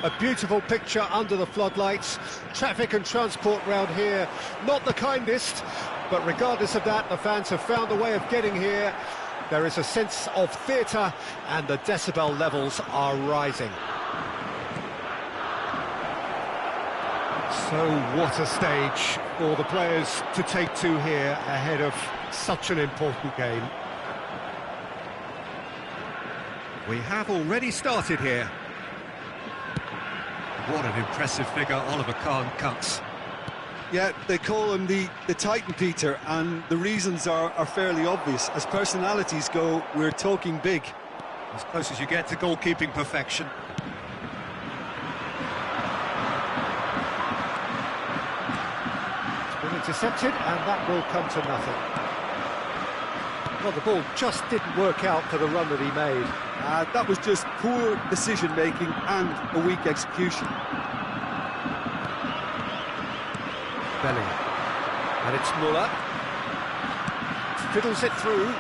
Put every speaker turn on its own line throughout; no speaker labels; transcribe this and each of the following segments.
A beautiful picture under the floodlights. Traffic and transport round here, not the kindest, but regardless of that, the fans have found a way of getting here. There is a sense of theatre, and the decibel levels are rising. So what a stage for the players to take to here ahead of such an important game. We have already started here. What an impressive figure Oliver Kahn cuts.
Yeah, they call him the Titan, Peter, and the reasons are fairly obvious. As personalities go, we're talking big.
As close as you get to goalkeeping perfection. It's been intercepted, and that will come to nothing. Well, the ball just didn't work out for the run that he made.
That was just poor decision-making and a weak execution.
Bellingham. And it's Muller. Fiddles it through.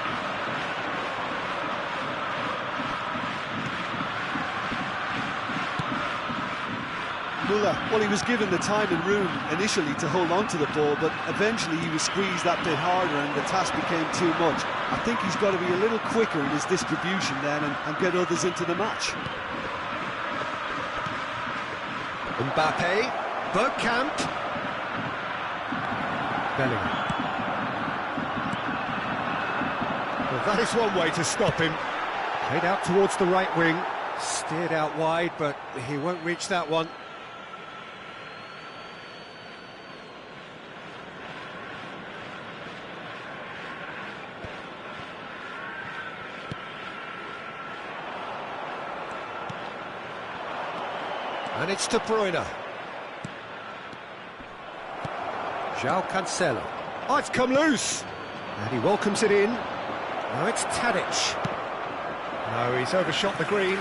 Muller, well, he was given the time and room initially to hold on to the ball, but eventually he was squeezed that bit harder and the task became too much. I think he's got to be a little quicker in his distribution then and get others into the match.
Mbappe, Bergkamp. Bellingham. Well, that is one way to stop him. Played out towards the right wing, steered out wide, but he won't reach that one. And it's De Bruyne. João Cancelo. Oh, it's come loose. And he welcomes it in. Now it's Tadic. No, he's overshot the green.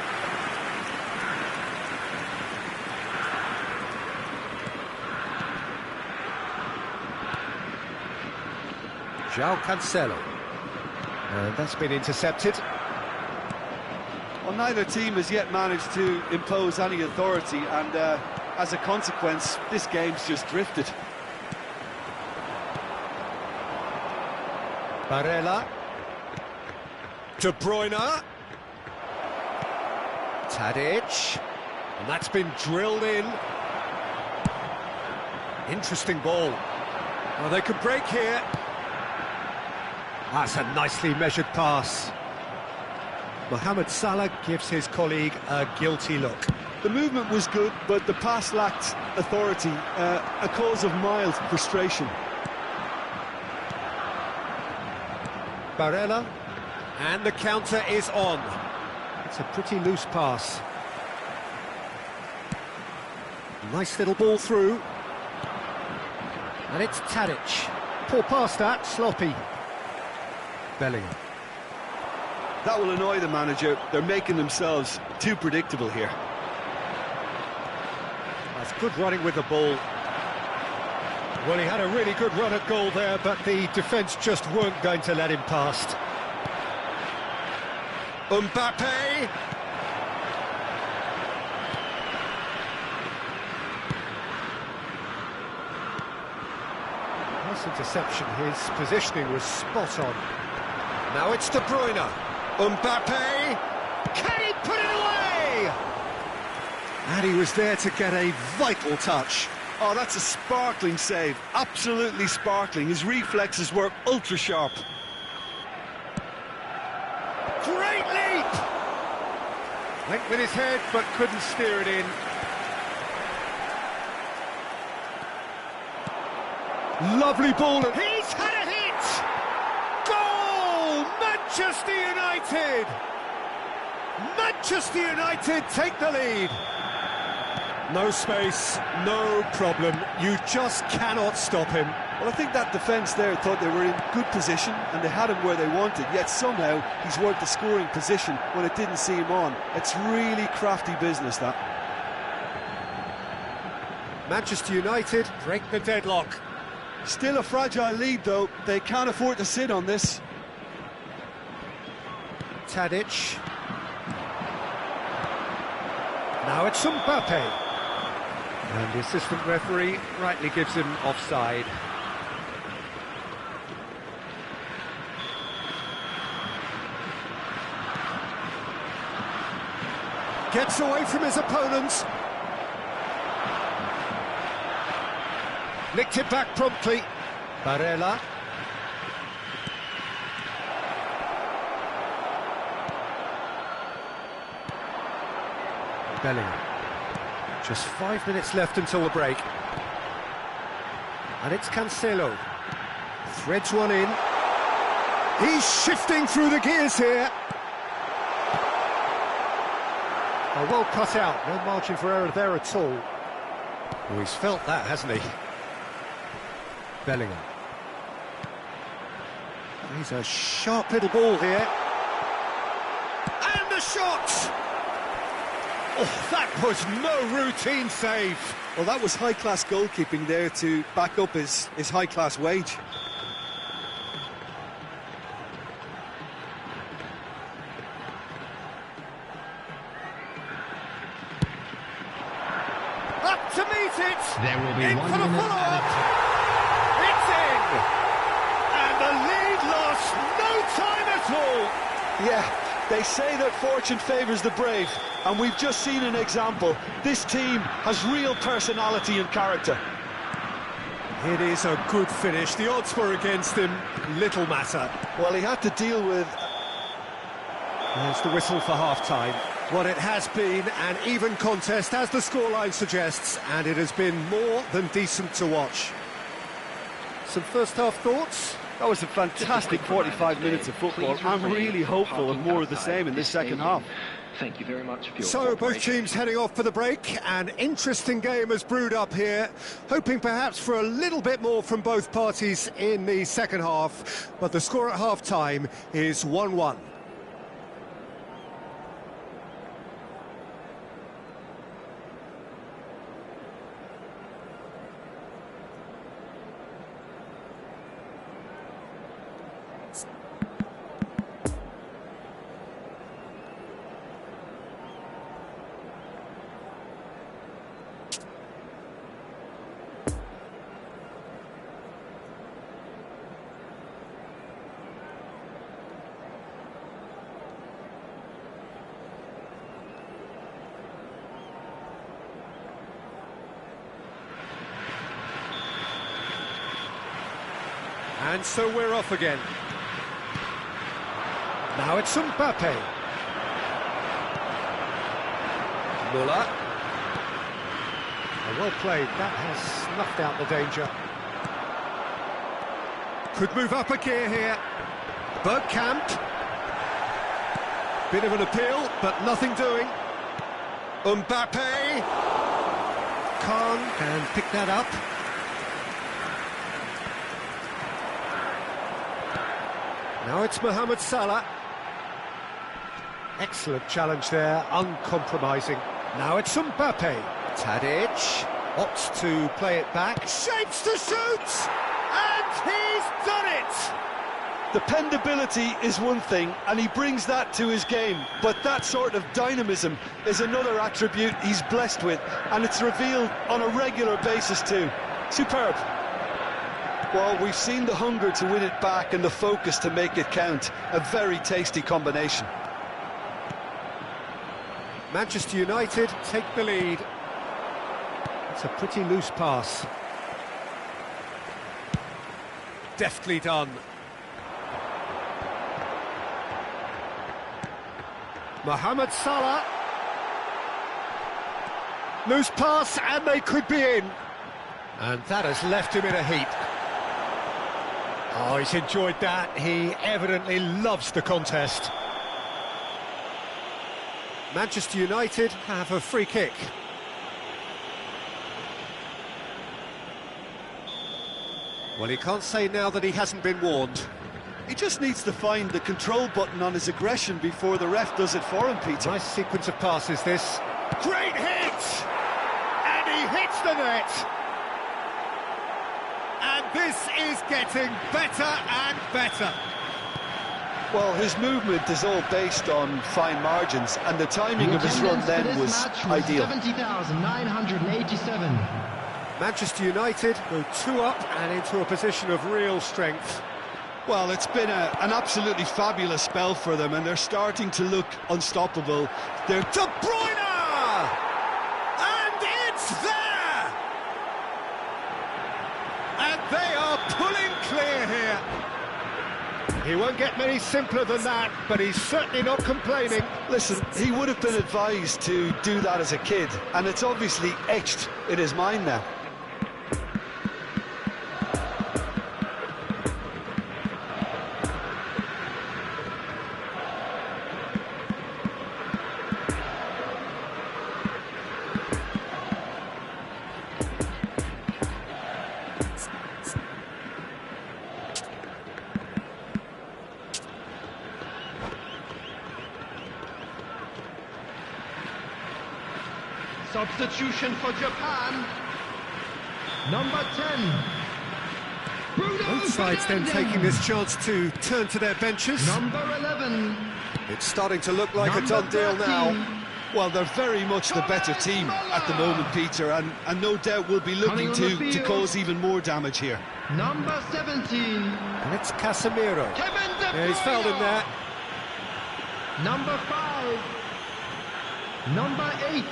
João Cancelo. And that's been intercepted.
Well, neither team has yet managed to impose any authority, and as a consequence, this game's just drifted.
Barella. De Bruyne. Tadic. And that's been drilled in. Interesting ball. Well, they could break here. That's a nicely measured pass. Mohamed Salah gives his colleague a guilty look.
The movement was good, but the pass lacked authority, a cause of mild frustration.
Barella, and the counter is on. It's a pretty loose pass. Nice little ball through. And it's Tadic. Poor pass that, sloppy. Bellingham.
That will annoy the manager. They're making themselves too predictable here.
That's good running with the ball. Well, he had a really good run at goal there, but the defence just weren't going to let him past. Mbappe! Nice interception, his positioning was spot on. Now it's De Bruyne. Mbappe! Can he put it away? And he was there to get a vital touch.
Oh, that's a sparkling save. Absolutely sparkling. His reflexes were ultra-sharp.
Great leap! Went with his head, but couldn't steer it in. Lovely ball. He's had a hit! Goal! Manchester United! Manchester United take the lead. No space, no problem. You just cannot stop him.
Well, I think that defence there thought they were in good position and they had him where they wanted, yet somehow he's worked the scoring position when it didn't see him on. It's really crafty business, that.
Manchester United break the deadlock.
Still a fragile lead, though. They can't afford to sit on this.
Tadic. Now it's Mbappe. And the assistant referee rightly gives him offside. Gets away from his opponents. Nicked it back promptly. Barella. Bellingham. Just 5 minutes left until the break. And it's Cancelo. Threads one in. He's shifting through the gears here. Oh, well cut out. No margin for error there at all. Oh, he's felt that, hasn't he? Bellingham. He's a sharp little ball here. And the shot! Oh, that was no routine save.
Well, that was high-class goalkeeping there to back up his high-class wage.
Up to meet it!
There will be
in
1
for the
minute
follow-up!
added.
It's in! And the lead lost no time at all!
Yeah. They say that fortune favours the brave, and we've just seen an example. This team has real personality and character.
It is a good finish. The odds were against him. Little matter.
Well, he had to deal with...
There's the whistle for half-time. What it has been an even contest, as the scoreline suggests, and it has been more than decent to watch. Some first-half thoughts?
That was a fantastic 45 minutes of football. I'm really hopeful of more of the same in this second half.
Thank you very much for your
So both teams heading off for the break. An interesting game has brewed up here, hoping perhaps for a little bit more from both parties in the second half, but the score at half-time is 1-1. And so we're off again. Now it's Mbappe. Muller. Oh, well played. That has snuffed out the danger. Could move up a gear here. Bergkamp. Bit of an appeal, but nothing doing. Mbappe. Khan can pick that up. Now it's Mohamed Salah. Excellent challenge there, uncompromising. Now it's Mbappe. Tadic opts to play it back. Shapes to shoot! And he's done it!
Dependability is one thing, and he brings that to his game, but that sort of dynamism is another attribute he's blessed with, and it's revealed on a regular basis too. Superb. Well, we've seen the hunger to win it back and the focus to make it count. A very tasty combination.
Manchester United take the lead. It's a pretty loose pass. Deftly done. Mohamed Salah. Loose pass, and they could be in. And that has left him in a heap. Oh, he's enjoyed that. He evidently loves the contest. Manchester United have a free kick. Well, he can't say now that he hasn't been warned.
He just needs to find the control button on his aggression before the ref does it for him, Peter.
Nice sequence of passes, this. Great hit! And he hits the net! And this is getting better and better.
Well, his movement is all based on fine margins, and the timing of his run then was ideal.
70,987.
Manchester United go 2 up and into a position of real strength.
Well, it's been an absolutely fabulous spell for them, and they're starting to look unstoppable. They're
De Bruyne! And it's there! And they are pulling clear here. He won't get many simpler than that, but he's certainly not complaining.
Listen, he would have been advised to do that as a kid, and it's obviously etched in his mind now.
Substitution for Japan. Number 10. Bruno
Both sides then
Fernandes.
taking this chance to turn to their benches.
Number 11.
It's starting to look like
Number
a done deal
13.
now.
Well, they're very much the better team at the moment, Peter, and no doubt will be looking
Coming on the
to
field.
cause even more damage here.
Number 17.
And it's Casemiro.
Kevin De Bruyne.
Yeah, he's fouled him there.
Number 5. Number 8.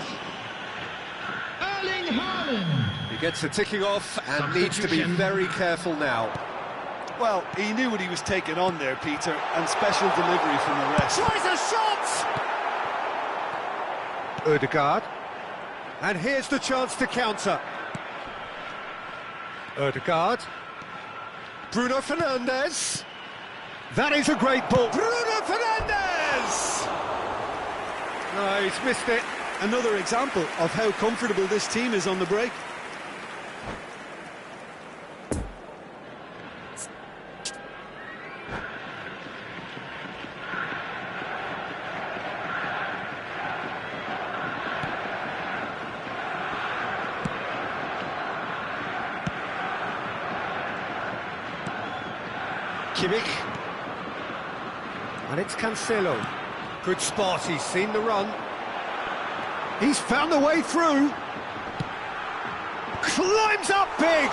Erling Haaland.
He gets the ticking off and needs to be
Substitution.
very careful now.
Well, he knew what he was taking on there, Peter, and special delivery from the rest.
Tries a shot! Ødegaard. And here's the chance to counter. Ødegaard. Bruno Fernandes. That is a great ball. Bruno Fernandes! No, he's missed it.
Another example of how comfortable this team is on the break.
Kimmich. And it's Cancelo. Good spot, he's seen the run. He's found the way through. Climbs up big.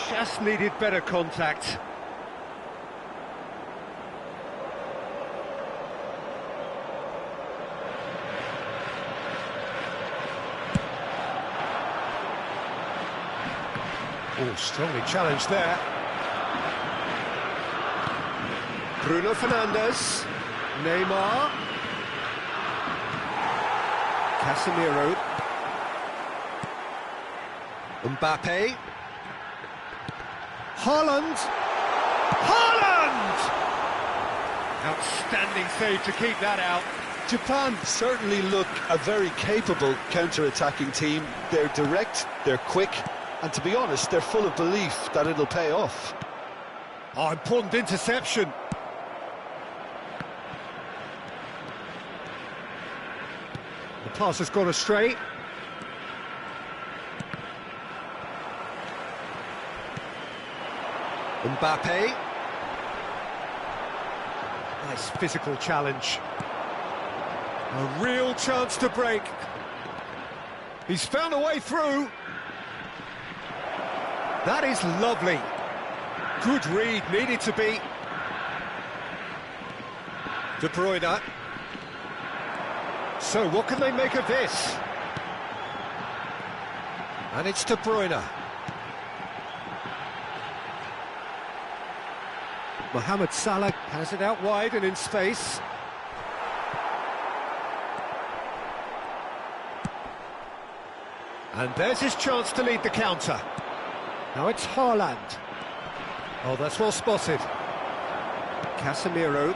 Just needed better contact. Oh, strongly challenged there. Bruno Fernandes. Neymar. Casemiro. Mbappe. Haaland. Haaland! Outstanding save to keep that out.
Japan certainly look a very capable counter-attacking team. They're direct, they're quick, and to be honest, they're full of belief that it'll pay off.
Oh, important interception. The pass has gone astray. Mbappe. Nice physical challenge. A real chance to break. He's found a way through. That is lovely. Good read, needed to be. De Bruyne. So what can they make of this? And it's De Bruyne. Mohamed Salah has it out wide and in space. And there's his chance to lead the counter. Now it's Haaland. Oh, that's well spotted. Casemiro.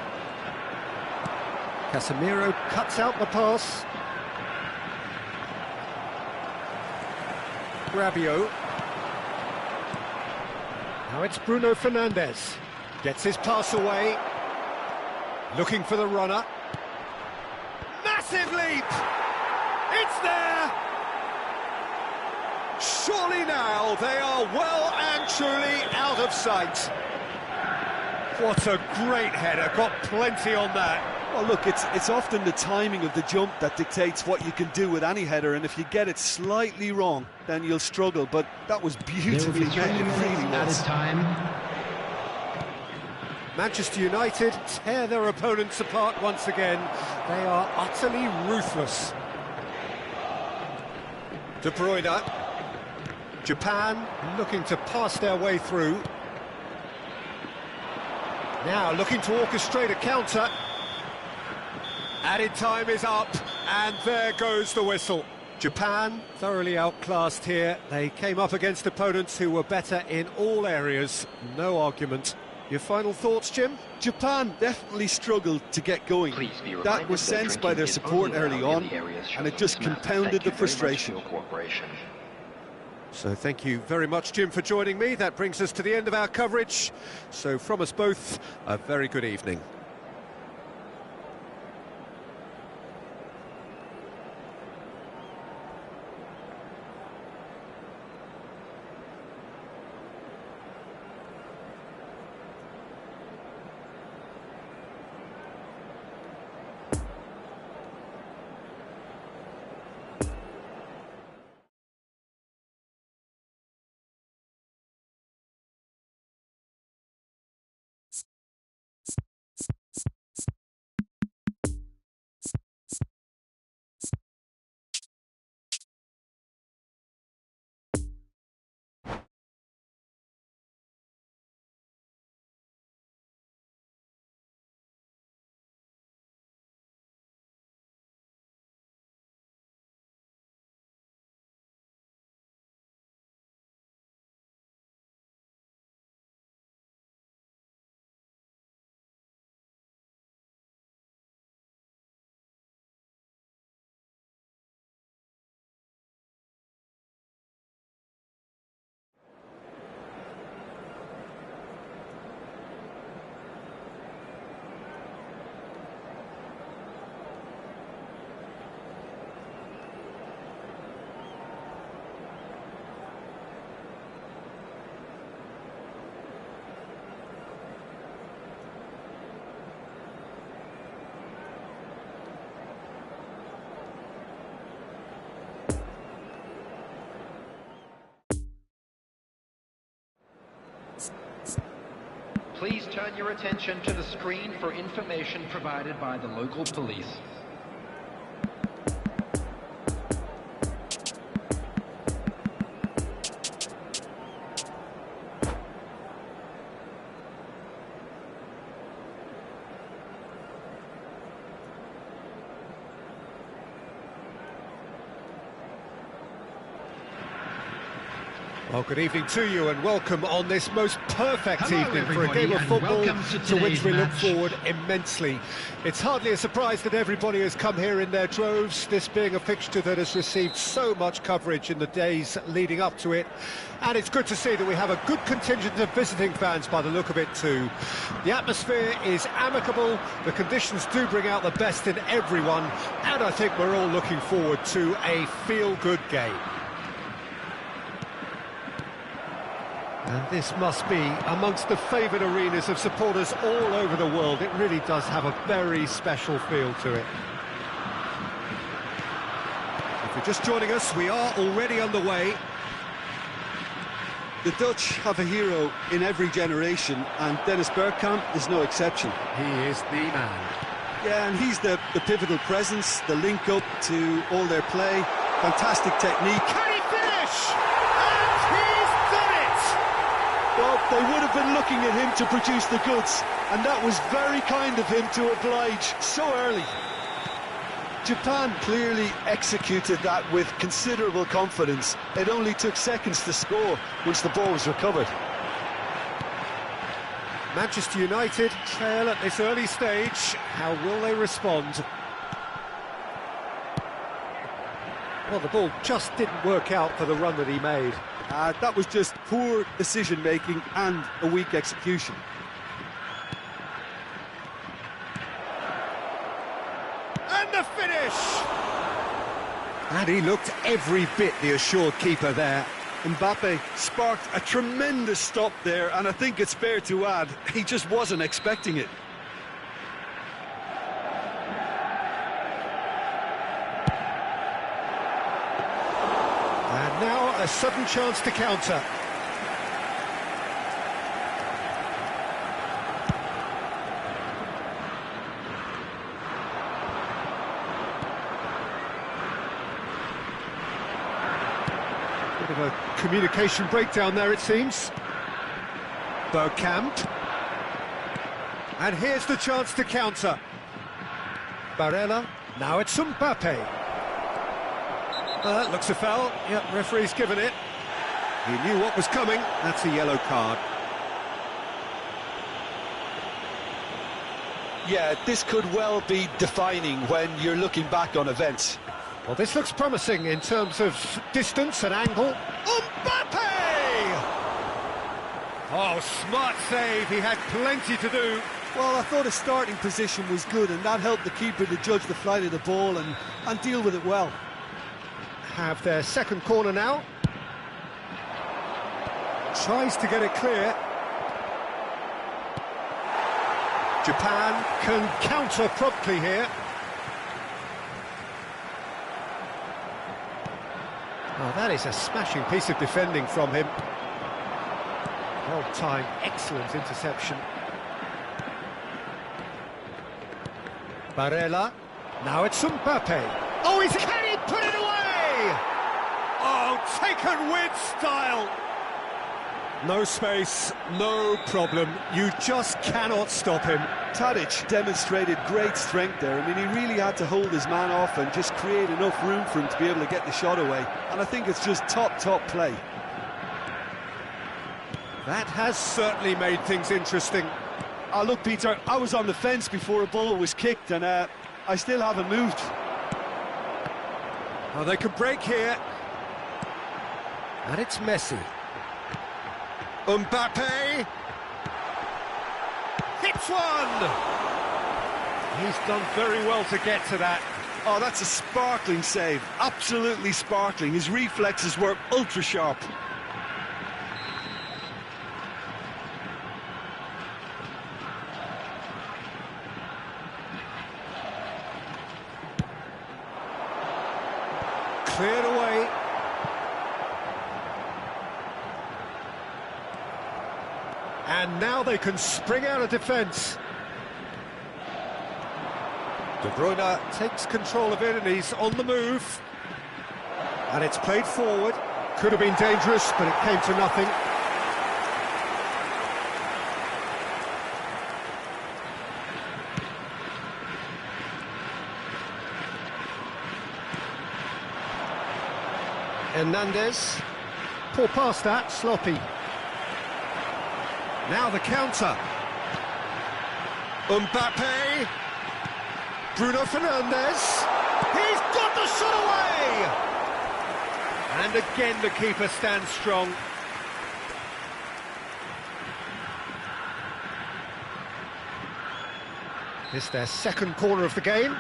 Casemiro cuts out the pass. Rabiot. Now it's Bruno Fernandes. Gets his pass away. Looking for the runner. Massive leap! It's there! Surely now they are well and truly out of sight. What a great header, got plenty on that.
Well, look, it's often the timing of the jump that dictates what you can do with any header, and if you get it slightly wrong, then you'll struggle. But that was beautifully met, it really was.
Manchester United tear their opponents apart once again. They are utterly ruthless. De Bruyne. Japan looking to pass their way through. Now looking to orchestrate a counter. Added time is up, and there goes the whistle. Japan thoroughly outclassed here. They came up against opponents who were better in all areas. No argument. Your final thoughts, Jim?
Japan definitely struggled to get going. That was sensed by their support early on, and it just compounded the frustration.
So thank you very much, Jim, for joining me. That brings us to the end of our coverage. So from us both, a very good evening.
Please turn your attention to the screen for information provided by the local police.
Well, good evening to you and welcome on this most perfect
Hello,
evening for a game of football to which we look forward immensely. It's hardly a surprise that everybody has come here in their droves, this being a fixture that has received so much coverage in the days leading up to it. And it's good to see that we have a good contingent of visiting fans by the look of it too. The atmosphere is amicable, the conditions do bring out the best in everyone, and I think we're all looking forward to a feel-good game. And this must be amongst the favoured arenas of supporters all over the world. It really does have a very special feel to it. If you're just joining us, we are already underway.
The Dutch have a hero in every generation, and Dennis Bergkamp is no exception.
He is the man.
Yeah, and he's the pivotal presence, the link-up to all their play. Fantastic technique.
Can he finish? And he's done it!
Well, they would have been looking at him to produce the goods, and that was very kind of him to oblige so early. Japan clearly executed that with considerable confidence. It only took seconds to score once the ball was recovered.
Manchester United trail at this early stage. How will they respond? Well, the ball just didn't work out for the run that he made.
That was just poor decision-making and a weak execution.
And the finish! And he looked every bit the assured keeper there.
Mbappe sparked a tremendous stop there, and I think it's fair to add, he just wasn't expecting it.
And now a sudden chance to counter. Bit of a communication breakdown there, it seems. Bergkamp. And here's the chance to counter. Barella. Now it's Mbappe. That looks a foul. Yep, referee's given it. He knew what was coming. That's a yellow card.
Yeah, this could well be defining when you're looking back on events.
Well, this looks promising in terms of distance and angle. Mbappe! Oh, smart save. He had plenty to do.
Well, I thought his starting position was good, and that helped the keeper to judge the flight of the ball and deal with it well.
Have their second corner now. Tries to get it clear. Japan can counter promptly here. Oh, that is a smashing piece of defending from him. Well-timed, excellent interception. Barella. Now it's Mbappe. Oh, can he put it away? Oh, taken with style. No space, no problem. You just cannot stop him.
Tadic demonstrated great strength there. I mean, he really had to hold his man off and just create enough room for him to be able to get the shot away. And I think it's just top play.
That has certainly made things interesting.
Oh, look, Peter, I was on the fence before a ball was kicked, and I still haven't moved.
Oh, they could break here. And it's Messi. Mbappe. Hits one! He's done very well to get to that.
Oh, that's a sparkling save. Absolutely sparkling. His reflexes were ultra sharp.
Cleared away. And now they can spring out of defence. De Bruyne takes control of it and he's on the move. And it's played forward. Could have been dangerous, but it came to nothing. Hernandez. Poor pass that, sloppy. Now the counter. Mbappe. Bruno Fernandes. He's got the shot away! And again the keeper stands strong. This is their second corner of the game.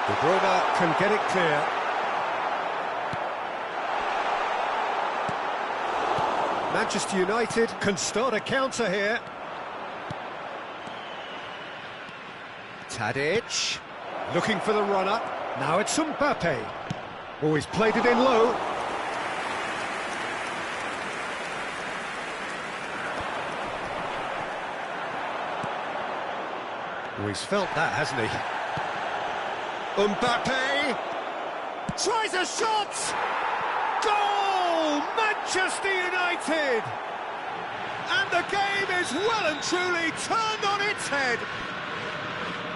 De Bruyne can get it clear. Manchester United can start a counter here. Tadic, looking for the run-up. Now it's Mbappe. Oh, he's played it in low. Oh, he's felt that, hasn't he? Mbappe tries a shot! Goal! Manchester United! And the game is well and truly turned on its head.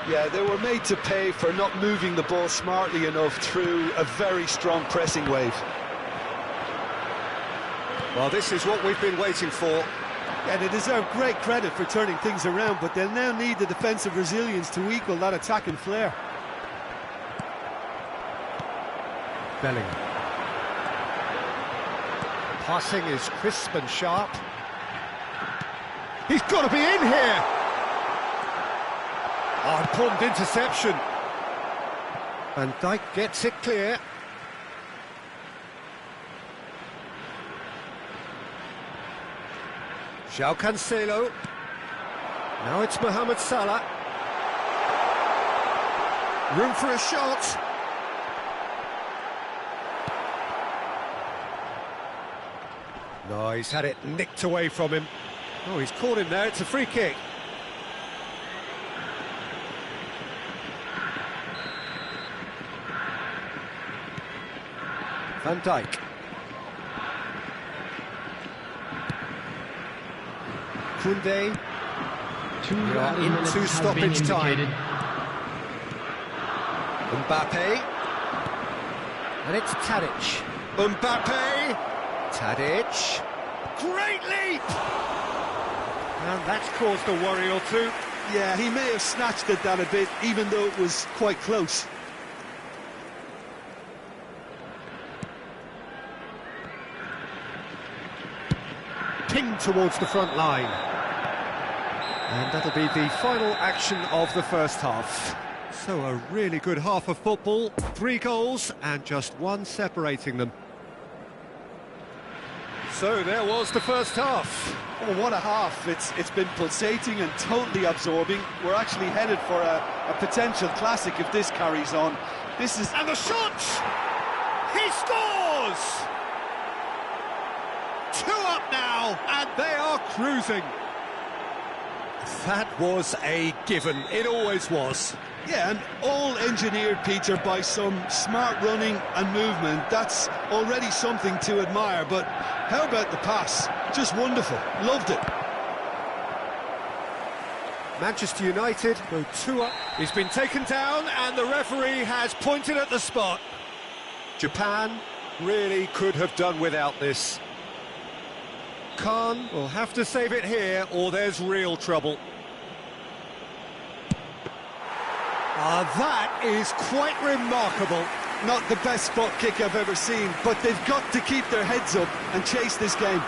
Yeah, they were made to pay for not moving the ball smartly enough through a very strong pressing wave.
Well, this is what we've been waiting for.
Yeah, they deserve great credit for turning things around, but they'll now need the defensive resilience to equal that attacking flair.
Bellingham. Passing is crisp and sharp. He's got to be in here! important interception. Van Dijk gets it clear. João Cancelo. Now it's Mohamed Salah. Room for a shot. No, he's had it nicked away from him. Oh, he's caught him there. It's a free kick. Van Dijk. Koundé. We are into stoppage time. Mbappe. And it's Tadic. Mbappe. Tadic. Great leap! And that's caused a worry or two.
Yeah, he may have snatched at that a bit, even though it was quite close.
Pinged towards the front line. And that'll be the final action of the first half. So a really good half of football, 3 goals and just 1 separating them. So there was the first half.
Oh, what a half. It's been pulsating and totally absorbing. We're actually headed for a potential classic if this carries on. This is...
And the shot! He scores! 2 up now, and they are cruising. That was a given. It always was.
Yeah, and all engineered, Peter, by some smart running and movement. That's already something to admire, but how about the pass? Just wonderful. Loved it.
Manchester United go 2 up. He's been taken down, and the referee has pointed at the spot. Japan really could have done without this. Khan will have to save it here, or there's real trouble. That is quite remarkable.
Not the best spot kick I've ever seen, but they've got to keep their heads up and chase this game.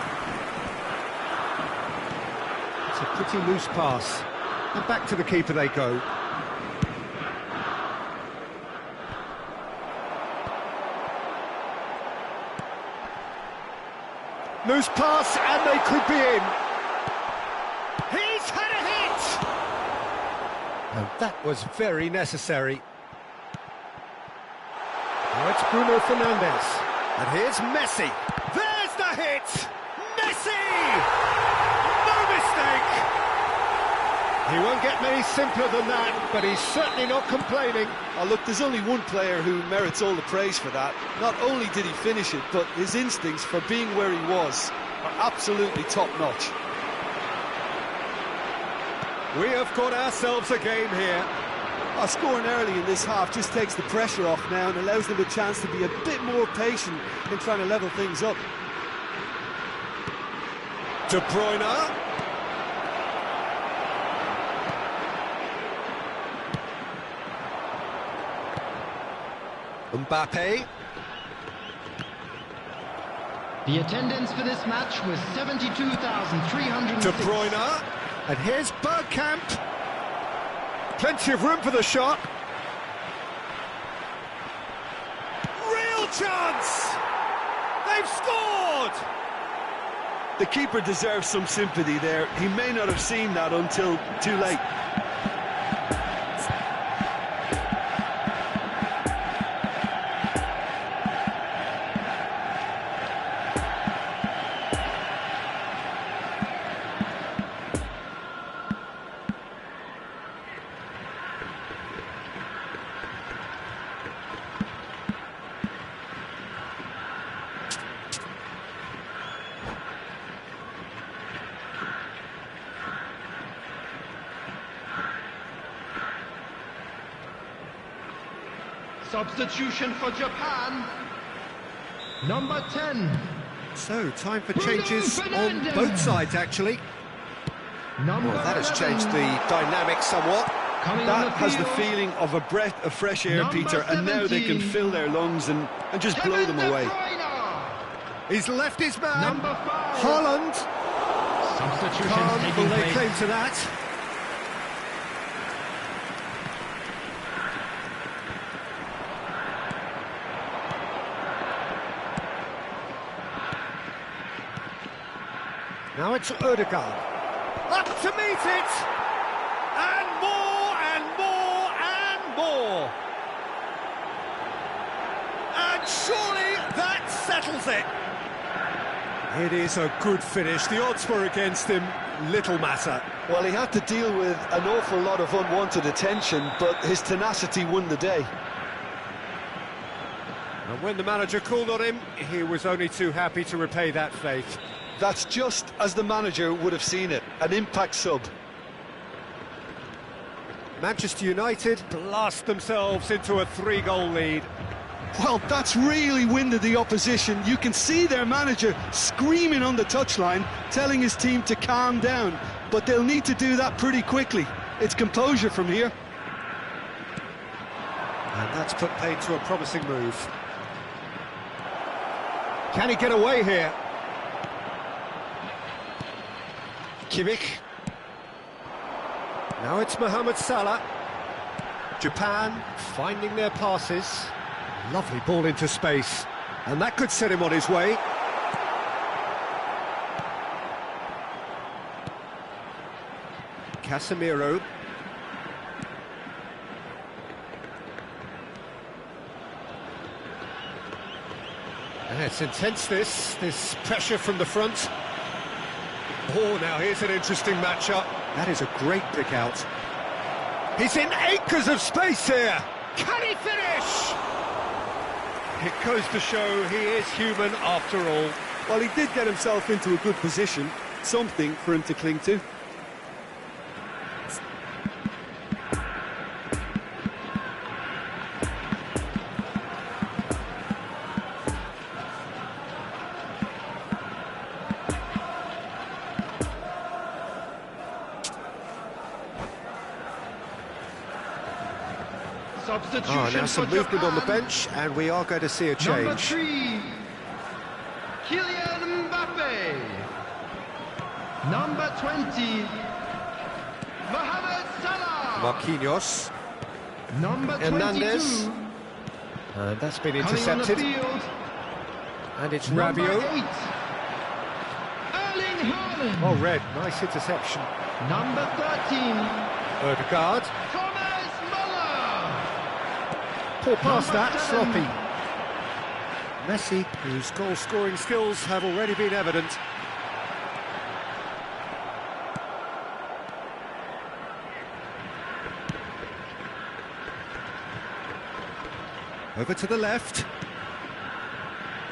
It's a pretty loose pass. And back to the keeper they go. Loose pass, and they could be in. He's had a hit! And that was very necessary. Now it's Bruno Fernandes. And here's Messi. There's the hit! Messi! No mistake! He won't get many simpler than that, but he's certainly not complaining.
Oh, look, there's only one player who merits all the praise for that. Not only did he finish it, but his instincts for being where he was are absolutely top-notch.
We have got ourselves a game here.
Scoring early in this half just takes the pressure off now and allows them a chance to be a bit more patient in trying to level things up.
De Bruyne. Mbappe.
The attendance for this match was 72,300.
De Bruyne. And here's Bergkamp. Plenty of room for the shot. Real chance! They've scored!
The keeper deserves some sympathy there. He may not have seen that until too late.
Substitution for Japan. Number 10.
So, time for changes on both sides, actually. Well, that has changed the dynamic somewhat.
That has the feeling of a breath of fresh air, Peter, and now they can fill their lungs and just blow them away.
He's left his man.
Number 5.
Haaland.
Substitutions
Can't
taking
lay
place.
claim to that. Now it's Ødegaard. Up to meet it! And more, and more, and more! And surely that settles it! It is a good finish. The odds were against him. Little matter.
Well, he had to deal with an awful lot of unwanted attention, but his tenacity won the day.
And when the manager called on him, he was only too happy to repay that faith.
That's just as the manager would have seen it, an impact sub.
Manchester United blast themselves into a 3-goal lead.
Well, that's really winded the opposition. You can see their manager screaming on the touchline, telling his team to calm down, but they'll need to do that pretty quickly. It's composure from here.
And that's put paid to a promising move. Can he get away here? Kimmich. Now it's Mohamed Salah. Japan finding their passes. Lovely ball into space. And that could set him on his way. Casemiro. And it's intense, this pressure from the front. Oh, now here's an interesting matchup. That is a great pick out. He's in acres of space here. Can he finish? It goes to show he is human after all.
Well, he did get himself into a good position, something for him to cling to.
Substitution
now some
for
movement
Japan.
on the bench, and we are going to see a
Number
change.
3, Kylian Mbappe. Number 20, Mohamed Salah.
Marquinhos.
Number 22,
Hernandez. And that's been
coming on the
intercepted.
field,
And it's
number 8,
Rabiot.
Erling Haaland.
Oh, red. Nice interception.
Number 13,
Ødegaard.
Thomas Muller.
Poor pass
Number
that.
7.
Sloppy. Messi, whose goal-scoring skills have already been evident. Over to the left.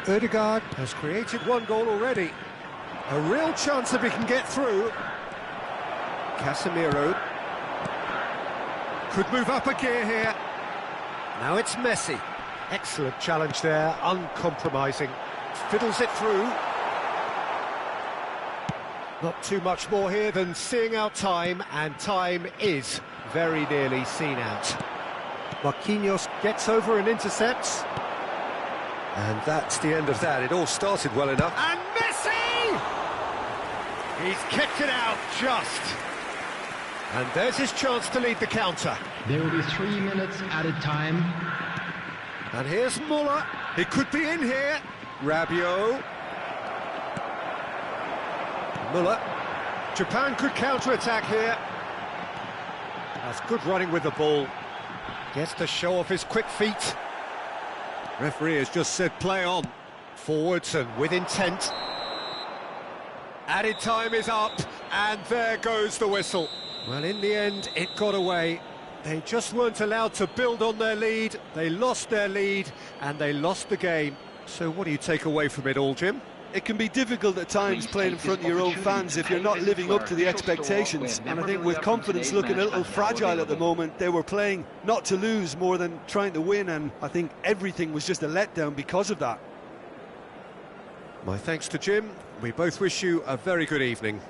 Ødegaard has created one goal already. A real chance if he can get through. Casemiro could move up a gear here. Now it's Messi. Excellent challenge there, uncompromising. Fiddles it through. Not too much more here than seeing out time, and time is very nearly seen out. Marquinhos gets over and intercepts. And that's the end of that. It all started well enough. And Messi! He's kicked it out just. And there's his chance to lead the counter.
There will be 3 minutes added time.
And here's Muller. He could be in here. Rabiot. Muller. Japan could counter-attack here. That's good running with the ball. Gets to show off his quick feet. Referee has just said play on. Forwards and with intent. Added time is up, and there goes the whistle. Well, in the end, it got away. They just weren't allowed to build on their lead. They lost their lead, and they lost the game. So what do you take away from it all, Jim?
It can be difficult at times playing in front of your own fans if you're not living up to the expectations. And I think with confidence looking a little fragile at the moment, they were playing not to lose more than trying to win, and I think everything was just a letdown because of that.
My thanks to Jim. We both wish you a very good evening.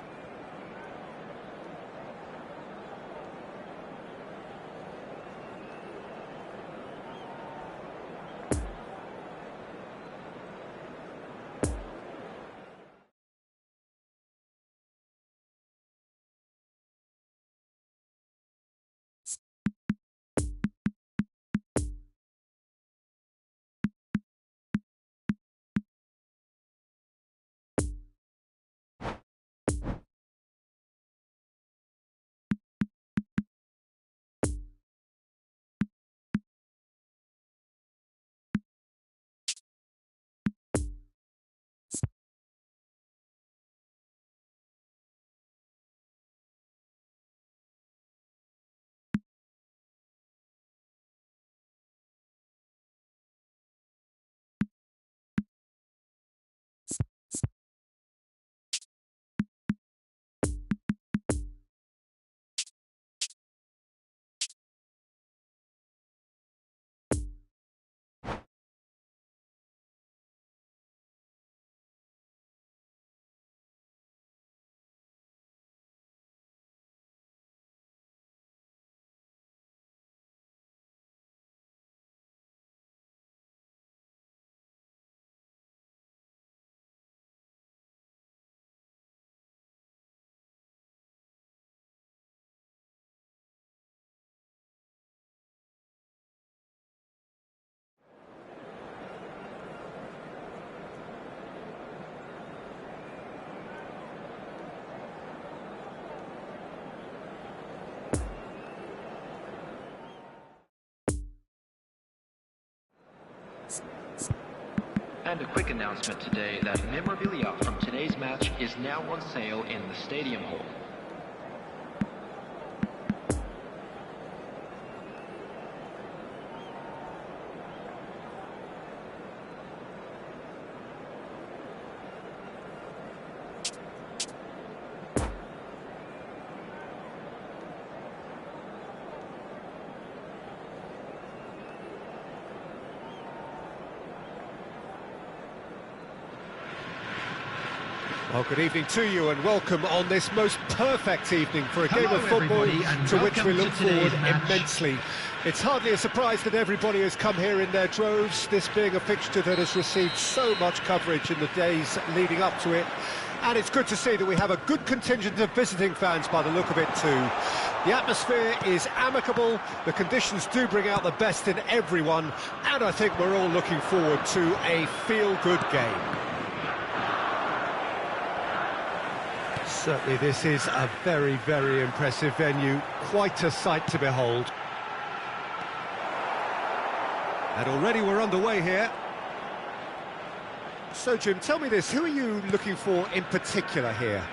And a quick announcement today that memorabilia from today's match is now on sale in the Stadium Hall.
Well, good evening to you and welcome on this most perfect evening for a game
Hello,
of football
everybody, and
to which we
welcome
look
to today's
forward
match.
immensely. It's hardly a surprise that everybody has come here in their droves, this being a fixture that has received so much coverage in the days leading up to it. And it's good to see that we have a good contingent of visiting fans by the look of it too. The atmosphere is amicable, the conditions do bring out the best in everyone, and I think we're all looking forward to a feel-good game. Certainly this is a very, very impressive venue, quite a sight to behold. And already we're underway here. So Jim, tell me this, who are you looking for in particular here?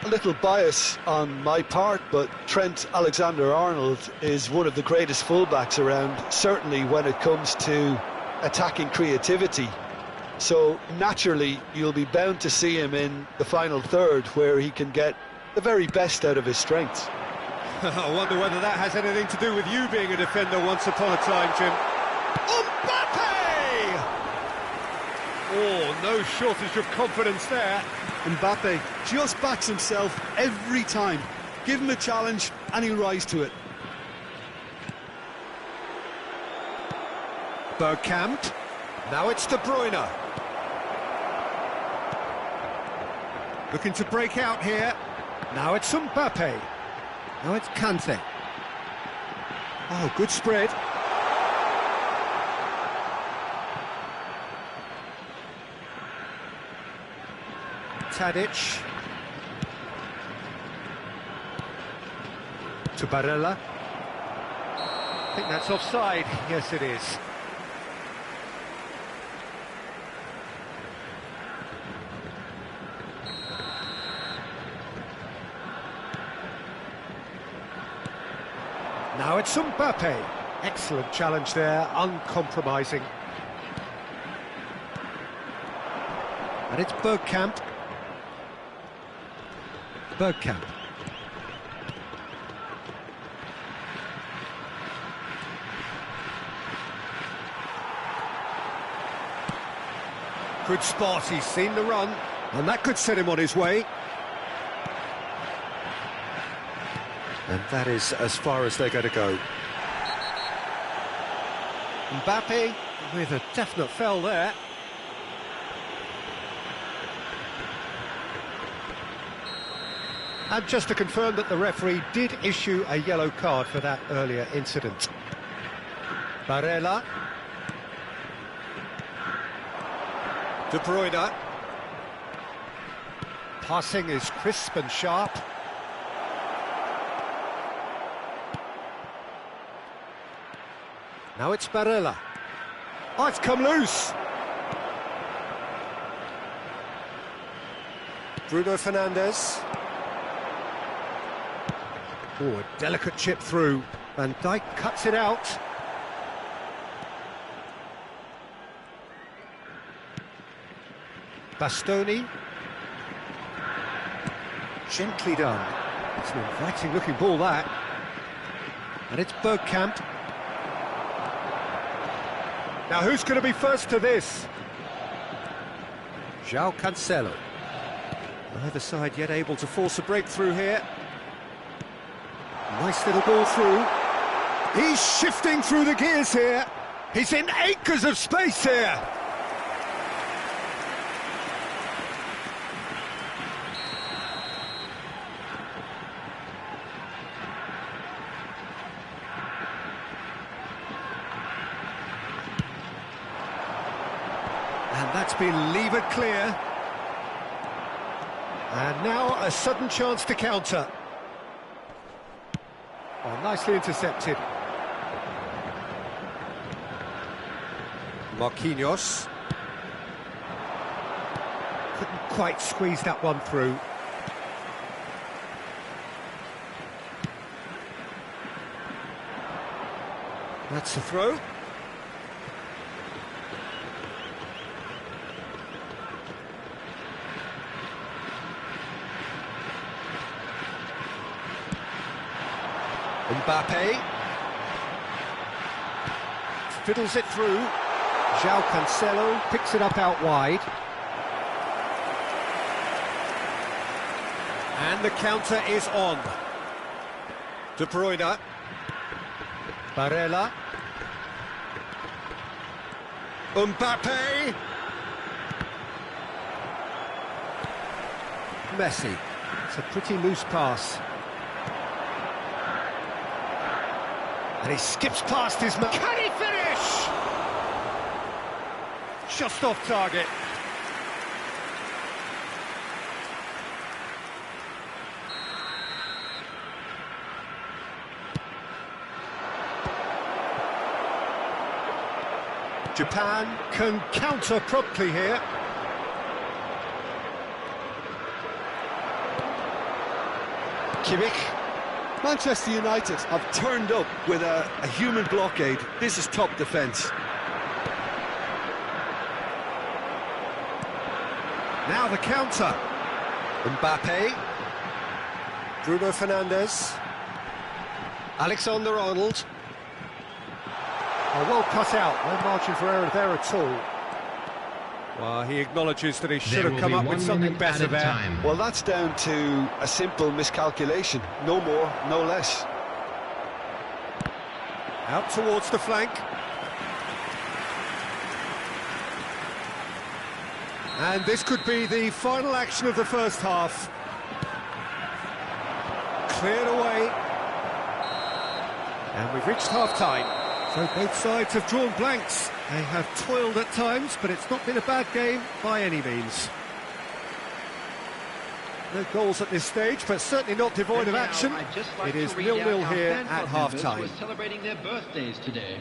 A little bias on my part, but Trent Alexander-Arnold is one of the greatest fullbacks around, certainly when it comes to attacking creativity. So naturally you'll be bound to see him in the final third where he can get the very best out of his strengths.
I wonder whether that has anything to do with you being a defender once upon a time, Jim. Mbappe! Oh, no shortage of confidence there.
Mbappe just backs himself every time. Give him a challenge and he'll rise to it.
Bergkamp. Now it's De Bruyne. Looking to break out here. Now it's Mbappe. Now it's Kante. Oh, good spread. Tadic. To Barella. I think that's offside. Yes, it is. Now it's Mbappe. Excellent challenge there, uncompromising. And it's Bergkamp. Bergkamp. Good spot, he's seen the run, and that could set him on his way. And that is as far as they're going to go. Mbappe with a definite foul there. And just to confirm that the referee did issue a yellow card for that earlier incident. Barella. De Bruyne. Passing is crisp and sharp. Now it's Barella. Oh, it's come loose. Bruno Fernandes. Oh, a delicate chip through. Van Dijk cuts it out. Bastoni. Gently done. It's an inviting looking ball, that. And it's Bergkamp. Now who's going to be first to this? João Cancelo. Neither side yet able to force a breakthrough here. Nice little ball through. He's shifting through the gears here. He's in acres of space here. And that's been levered clear. And now a sudden chance to counter. Oh, nicely intercepted. Marquinhos. Couldn't quite squeeze that one through. That's the throw. Mbappe fiddles it through. João Cancelo picks it up out wide. And the counter is on. De Bruyne. Barella. Mbappe. Messi. It's a pretty loose pass. And he skips past his man. Can he finish? Just off target. Japan can counter promptly here. Kimmich.
Manchester United have turned up with a human blockade. This is top defence.
Now the counter. Mbappe. Bruno Fernandes. Alexander-Arnold. Oh, well cut out. No margin for error there at all. Well, he acknowledges that he should have come up with something better there.
Well, that's down to a simple miscalculation. No more, no less.
Out towards the flank. And this could be the final action of the first half. Cleared away. And we've reached half-time. So both sides have drawn blanks. They have toiled at times, but it's not been a bad game by any means. No goals at this stage, but certainly not devoid of action. It is 0-0 here at half-time.
We're celebrating their birthdays today.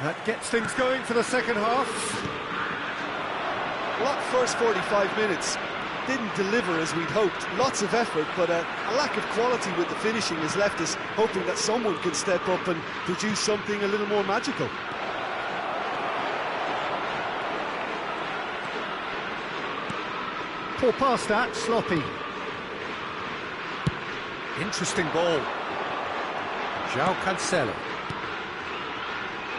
That gets things going for the second half.
Well, that first 45 minutes didn't deliver as we'd hoped. Lots of effort, but a lack of quality with the finishing has left us hoping that someone can step up and produce something a little more magical.
Poor pass that, sloppy. Interesting ball. João Cancelo.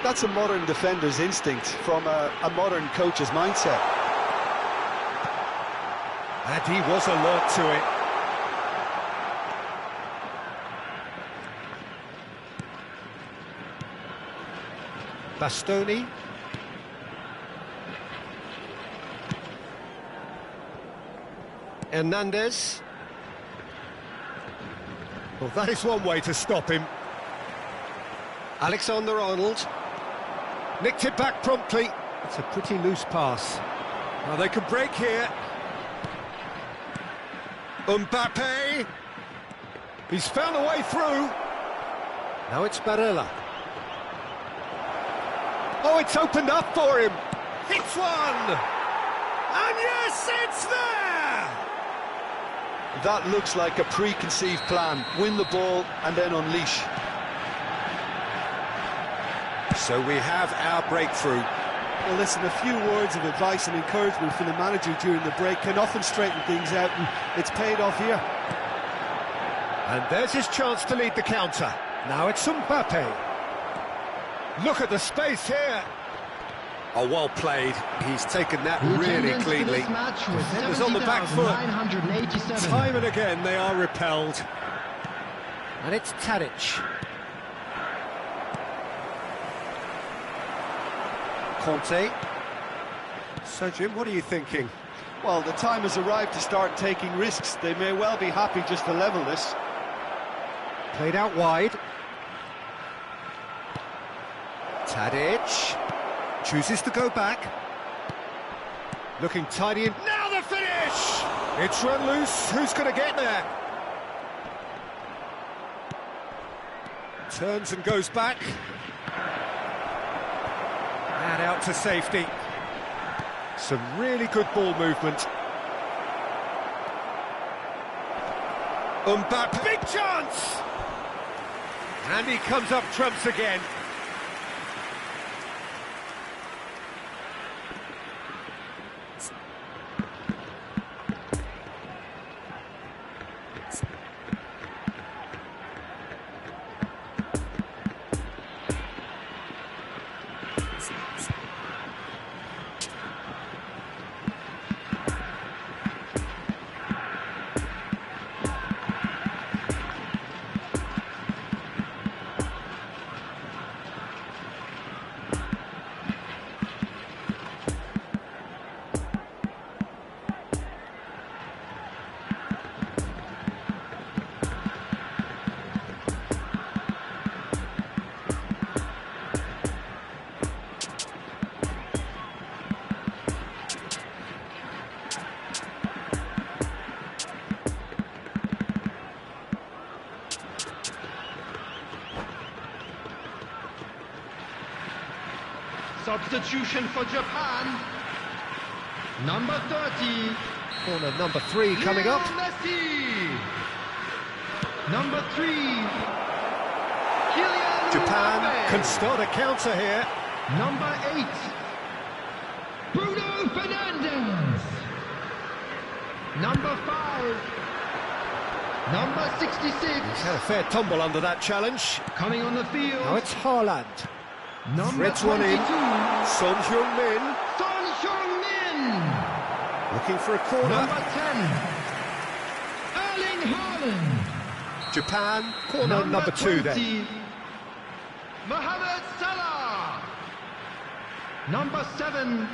That's a modern defender's instinct from a modern coach's mindset.
And he was alert to it. Bastoni. Hernandez. Well, that is one way to stop him. Alexander-Arnold. Nicked it back promptly. It's a pretty loose pass. Well, they can break here. Mbappe. He's found a way through. Now it's Barella. Oh, it's opened up for him. Hits one. And yes, it's there.
That looks like a preconceived plan. Win the ball and then unleash.
So we have our breakthrough.
Well, listen, a few words of advice and encouragement from the manager during the break can often straighten things out, and it's paid off here.
And there's his chance to lead the counter. Now it's Mbappe. Look at the space here. Oh, well played. He's taken that really cleanly. Defenders on the back foot. Time and again they are repelled. And it's Tadic. Conte. So, Jim, what are you thinking?
Well, the time has arrived to start taking risks. They may well be happy just to level this.
Played out wide. Tadic chooses to go back. Looking tidy. Now the finish! It's run loose. Who's going to get there? Turns and goes back. And out to safety. Some really good ball movement. Mbappe, big chance! And he comes up trumps again.
Substitution for Japan. Number 30.
Corner number 3 coming up.
Messi. Number 3. Kylian
Japan
Mbappe.
can start a counter here.
Number 8. Bruno Fernandes. Number 5. Number 66.
He's had a fair tumble under that challenge.
Coming on the field.
Now it's Haaland.
Number
Threads one in.
22.
Son Heung-min
Son Heung-min.
looking for a corner.
Number 10. Erling Haaland.
Japan, corner number 2 then.
20. Mohamed Salah. Number 7.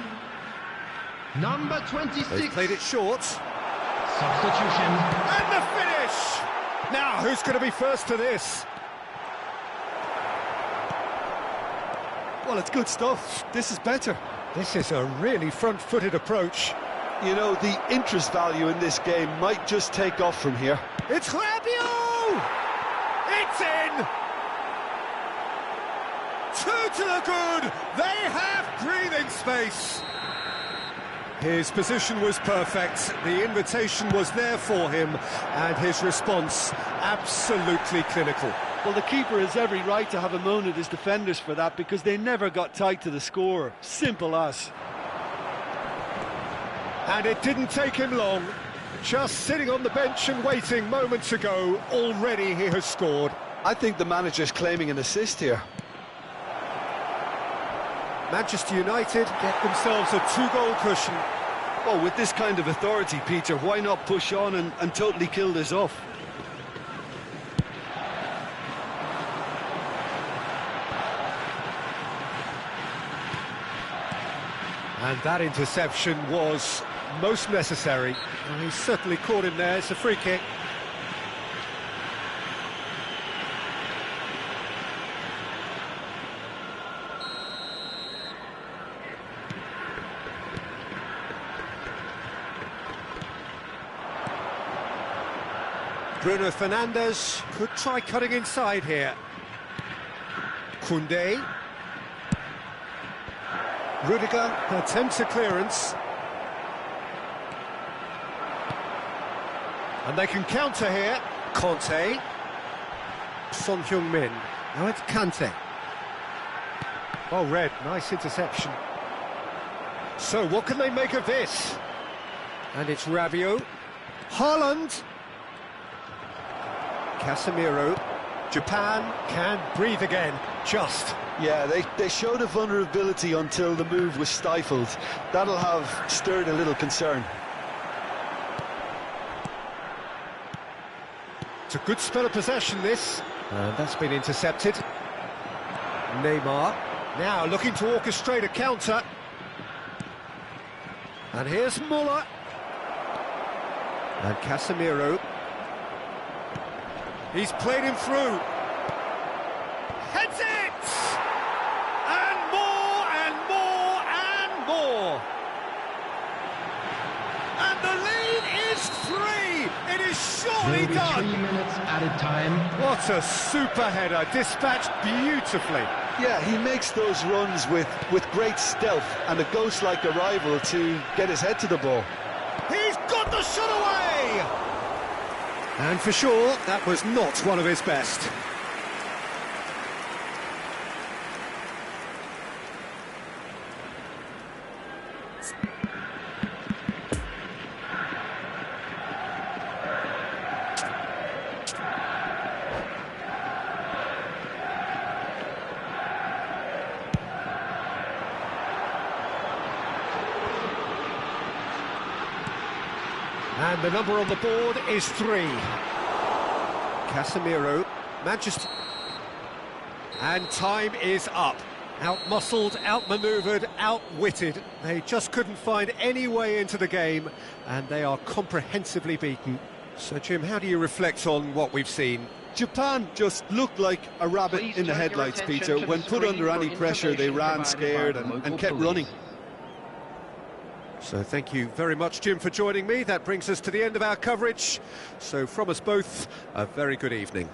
Number 26.
They've played it short.
Substitution.
And the finish! Now, who's going to be first to this?
Well, it's good stuff. This is better.
This is a really front-footed approach.
You know, the interest value in this game might just take off from here.
It's Rabiot! It's in! 2 to the good! They have breathing space! His position was perfect, the invitation was there for him, and his response absolutely clinical.
Well, the keeper has every right to have a moan at his defenders for that, because they never got tight to the scorer. Simple as.
And it didn't take him long. Just sitting on the bench and waiting moments ago, already he has scored.
I think the manager's claiming an assist here.
Manchester United get themselves a 2-goal cushion.
Well, with this kind of authority, Peter, why not push on and totally kill this off?
And that interception was most necessary. And he's certainly caught him there. It's a free kick. Bruno Fernandes could try cutting inside here. Koundé. Rudiger attempts a clearance. And they can counter here. Conte. Son Heung-min. Now it's Kante. Oh, red. Nice interception. So what can they make of this? And it's Rabiot. Haaland. Casemiro. Japan can breathe again. Just.
Yeah, they showed a vulnerability until the move was stifled. That'll have stirred a little concern.
It's a good spell of possession, this. And that's been intercepted. Neymar. Now looking to orchestrate a counter. And here's Muller. And Casemiro. He's played him through. Heads it! And more, and more, and more. And the lead is 3. It is short. Oh, he
There will be
done!
3 minutes added time.
What a super header, dispatched beautifully.
Yeah, he makes those runs with great stealth and a ghost-like arrival to get his head to the ball.
He's got the shot away! And for sure, that was not one of his best. And the number on the board is 3. Casemiro, Manchester... And time is up. Out-muscled, out-manoeuvred, outwitted. They just couldn't find any way into the game, and they are comprehensively beaten. So, Jim, how do you reflect on what we've seen?
Japan just looked like a rabbit
Please
in the
turn your
headlights,
attention
Peter.
to the
When put
screen
under
for
any pressure, they
information
ran
provided
scared
by the
and
local
kept
police.
running.
So thank you very much, Jim, for joining me. That brings us to the end of our coverage. So from us both, a very good evening.